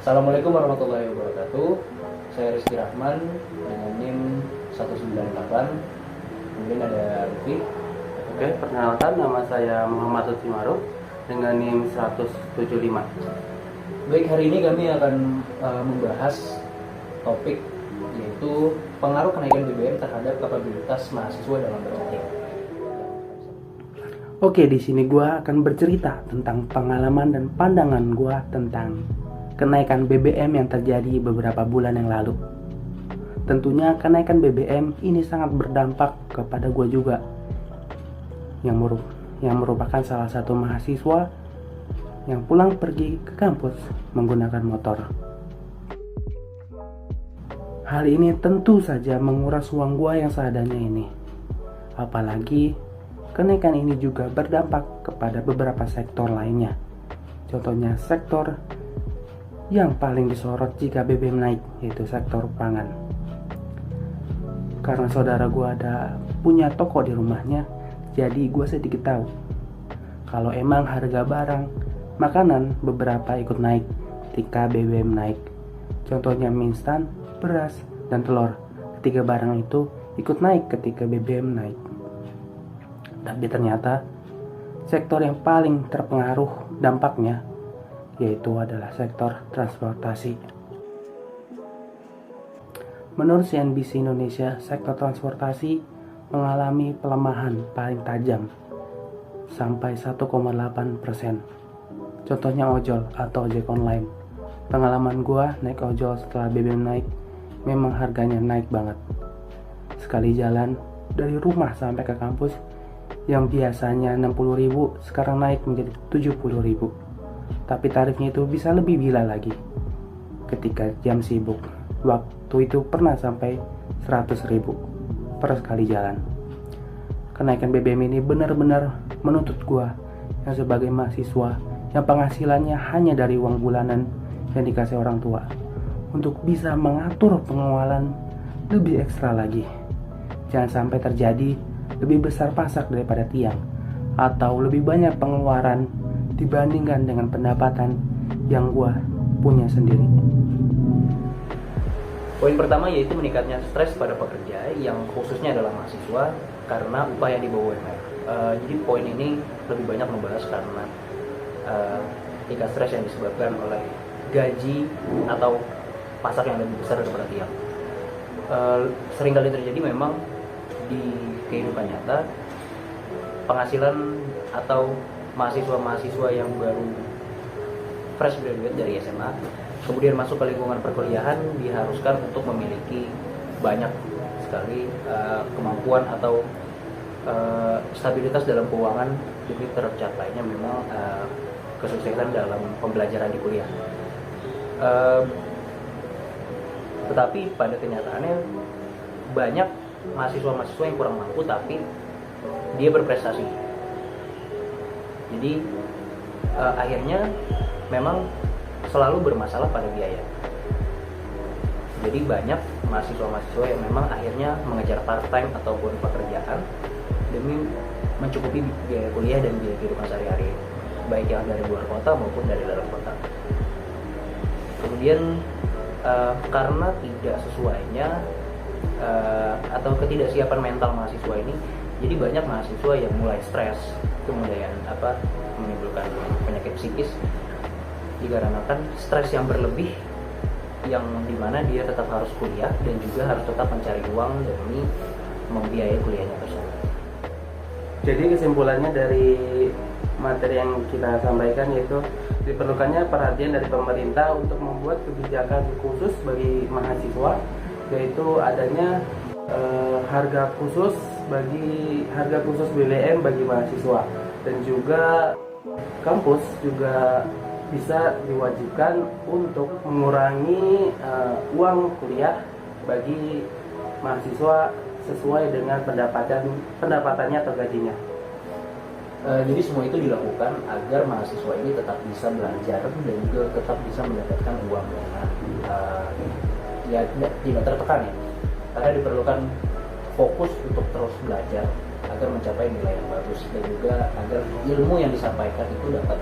Assalamualaikum warahmatullahi wabarakatuh. Saya Rizky Rahman dengan NIM 198. Kemudian ada Lutfi. Oke, perkenalkan nama saya Muhammad Lutfi Maruf dengan NIM 175. Baik, hari ini kami akan membahas topik yaitu pengaruh kenaikan BBM terhadap kapabilitas mahasiswa dalam bermatik. Oke, di sini gue akan bercerita tentang pengalaman dan pandangan gue tentang kenaikan BBM yang terjadi beberapa bulan yang lalu. Tentunya kenaikan BBM ini sangat berdampak kepada gue juga, yang merupakan salah satu mahasiswa yang pulang pergi ke kampus menggunakan motor. Hal ini tentu saja menguras uang gue yang seadanya ini. Apalagi kenaikan ini juga berdampak kepada beberapa sektor lainnya. Contohnya sektor yang paling disorot jika BBM naik, yaitu sektor pangan. Karena saudara gue ada punya toko di rumahnya, jadi gue sedikit tahu kalau emang harga barang makanan beberapa ikut naik ketika BBM naik. Contohnya mie instan, beras, dan telur. Ketiga barang itu ikut naik ketika BBM naik. Tapi ternyata sektor yang paling terpengaruh dampaknya yaitu adalah sektor transportasi. Menurut CNBC Indonesia, sektor transportasi mengalami pelemahan paling tajam sampai 1,8%. Contohnya ojol atau ojek online. Pengalaman gua naik ojol setelah BBM naik, memang harganya naik banget. Sekali jalan dari rumah sampai ke kampus yang biasanya 60.000 sekarang naik menjadi 70.000. Tapi tarifnya itu bisa lebih gila lagi ketika jam sibuk. Waktu itu pernah sampai 100.000 per sekali jalan. Kenaikan BBM ini benar-benar menuntut gua yang sebagai mahasiswa yang penghasilannya hanya dari uang bulanan yang dikasih orang tua untuk bisa mengatur pengeluaran lebih ekstra lagi. Jangan sampai terjadi lebih besar pasak daripada tiang, atau lebih banyak pengeluaran dibandingkan dengan pendapatan yang gue punya sendiri. Poin pertama yaitu meningkatnya stres pada pekerja yang khususnya adalah mahasiswa karena upah yang di bawah UMR. Jadi poin ini lebih banyak membahas karena tingkat stres yang disebabkan oleh gaji atau pasak yang lebih besar daripada tiang. Seringkali terjadi memang di kehidupan nyata, penghasilan atau mahasiswa-mahasiswa yang baru fresh graduate dari SMA kemudian masuk ke lingkungan perkuliahan diharuskan untuk memiliki banyak sekali kemampuan atau stabilitas dalam keuangan demi tercapainya memang kesuksesan dalam pembelajaran di kuliah. Tetapi pada kenyataannya banyak mahasiswa-mahasiswa yang kurang mampu tapi dia berprestasi. Jadi akhirnya memang selalu bermasalah pada biaya. Jadi banyak mahasiswa-mahasiswa yang memang akhirnya mengejar part-time ataupun pekerjaan demi mencukupi biaya kuliah dan biaya kehidupan sehari-hari, baik yang dari luar kota maupun dari dalam kota. Kemudian karena tidak sesuainya atau ketidaksiapan mental mahasiswa ini, jadi banyak mahasiswa yang mulai stres, kemudian menimbulkan penyakit psikis dikarenakan stres yang berlebih, yang dimana dia tetap harus kuliah dan juga harus tetap mencari uang demi membiayai kuliahnya tersebut. Jadi kesimpulannya dari materi yang kita sampaikan yaitu diperlukannya perhatian dari pemerintah untuk membuat kebijakan khusus bagi mahasiswa, yaitu adanya harga khusus BBM bagi mahasiswa, dan juga kampus juga bisa diwajibkan untuk mengurangi uang kuliah bagi mahasiswa sesuai dengan pendapatannya atau gajinya. Jadi semua itu dilakukan agar mahasiswa ini tetap bisa belajar dan juga tetap bisa mendapatkan uang dengan tidak tertekan ya. Karena diperlukan fokus untuk terus belajar agar mencapai nilai yang bagus dan juga agar ilmu yang disampaikan itu dapat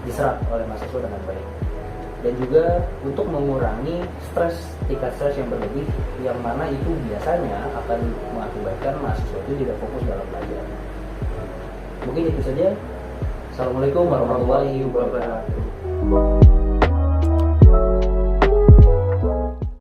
diserap oleh mahasiswa dengan baik. dan juga untuk mengurangi tingkat stres yang berlebih, yang mana itu biasanya akan mengakibatkan mahasiswa itu tidak fokus dalam belajar. Mungkin itu saja. Assalamualaikum warahmatullahi wabarakatuh.